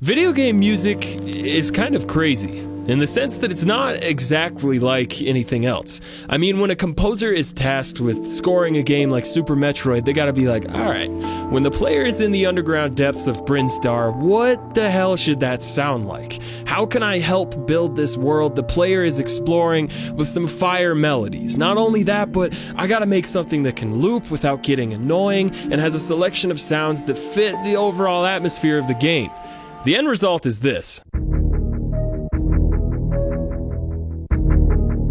Video game music is kind of crazy, in the sense that it's not exactly like anything else. I mean, when a composer is tasked with scoring a game like Super Metroid, they gotta be like, alright, when the player is in the underground depths of Brinstar, what the hell should that sound like? How can I help build this world the player is exploring with some fire melodies? Not only that, but I gotta make something that can loop without getting annoying and has a selection of sounds that fit the overall atmosphere of the game. The end result is this.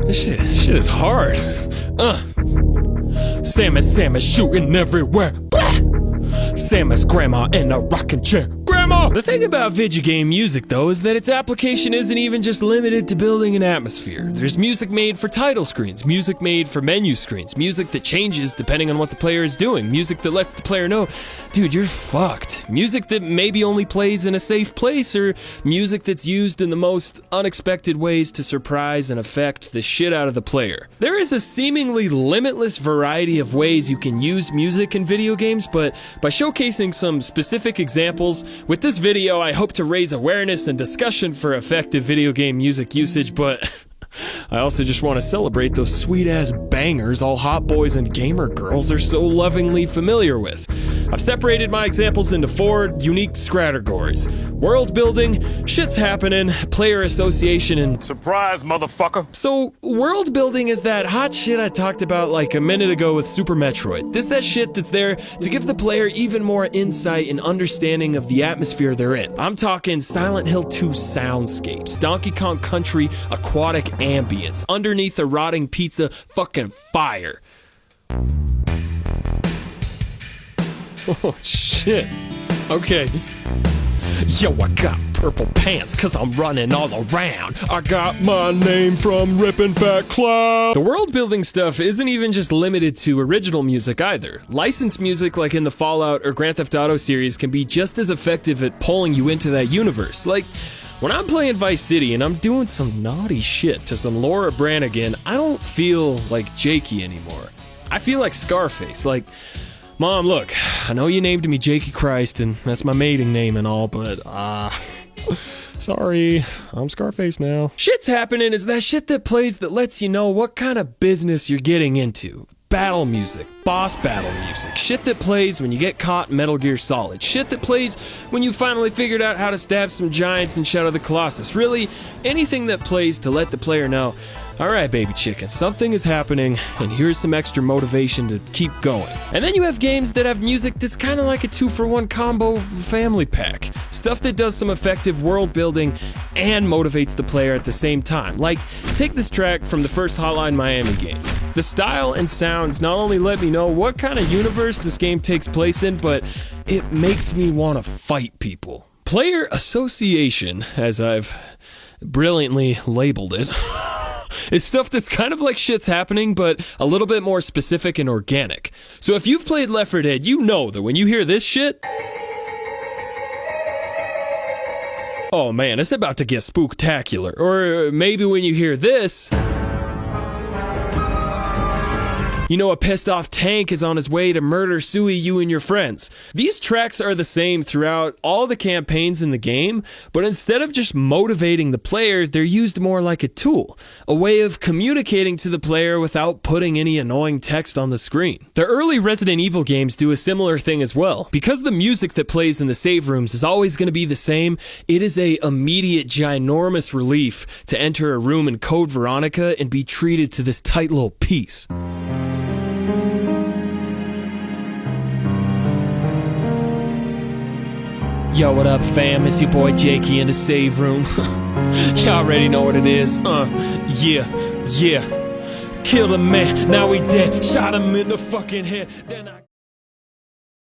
This shit is hard. Samus shooting everywhere. Blah! Samus grandma in a rocking chair. Grandma! The thing about video game music, though, is that its application isn't even just limited to building an atmosphere. There's music made for title screens, music made for menu screens, music that changes depending on what the player is doing, music that lets the player know, dude, you're fucked. Music that maybe only plays in a safe place, or music that's used in the most unexpected ways to surprise and affect the shit out of the player. There is a seemingly limitless variety of ways you can use music in video games, but by showcasing some specific examples, with this video I hope to raise awareness and discussion for effective video game music usage, but I also just want to celebrate those sweet-ass bangers all hot boys and gamer girls are so lovingly familiar with. I've separated my examples into 4 unique categories: world building, shit's happening, player association, and surprise, motherfucker. So, world building is that hot shit I talked about like a minute ago with Super Metroid. This that shit that's there to give the player even more insight and understanding of the atmosphere they're in. I'm talking Silent Hill 2 soundscapes, Donkey Kong Country aquatic ambience, underneath a rotting pizza fucking fire. Oh shit. Okay. Yo, I got purple pants cause I'm running all around. I got my name from Rippin' Fat Cloud. The world building stuff isn't even just limited to original music either. Licensed music like in the Fallout or Grand Theft Auto series can be just as effective at pulling you into that universe. Like, when I'm playing Vice City and I'm doing some naughty shit to some Laura Branigan, I don't feel like Jakey anymore. I feel like Scarface, like, Mom, look, I know you named me Jakey Christ, and that's my maiden name and all, but, sorry, I'm Scarface now. Shit's happening is that shit that plays that lets you know what kind of business you're getting into. Battle music, boss battle music, shit that plays when you get caught in Metal Gear Solid, shit that plays when you finally figured out how to stab some giants in Shadow of the Colossus. Really, anything that plays to let the player know, alright baby chicken, something is happening, and here's some extra motivation to keep going. And then you have games that have music that's kinda like a 2-for-1 combo family pack. Stuff that does some effective world building and motivates the player at the same time. Like, take this track from the first Hotline Miami game. The style and sounds not only let me know what kind of universe this game takes place in, but it makes me want to fight people. Player association, as I've brilliantly labeled it, is stuff that's kind of like shit's happening, but a little bit more specific and organic. So if you've played Left 4 Dead, you know that when you hear this shit, oh man, it's about to get spooktacular. Or maybe when you hear this, you know a pissed off tank is on his way to murder Sui, you and your friends. These tracks are the same throughout all the campaigns in the game, but instead of just motivating the player, they're used more like a tool, a way of communicating to the player without putting any annoying text on the screen. The early Resident Evil games do a similar thing as well. Because the music that plays in the save rooms is always going to be the same, it is a immediate ginormous relief to enter a room in Code Veronica and be treated to this tight little piece. Yo, what up fam, it's your boy Jakey in the save room. Y'all already know what it is, yeah. Killed a man, now he dead, shot him in the fucking head, then I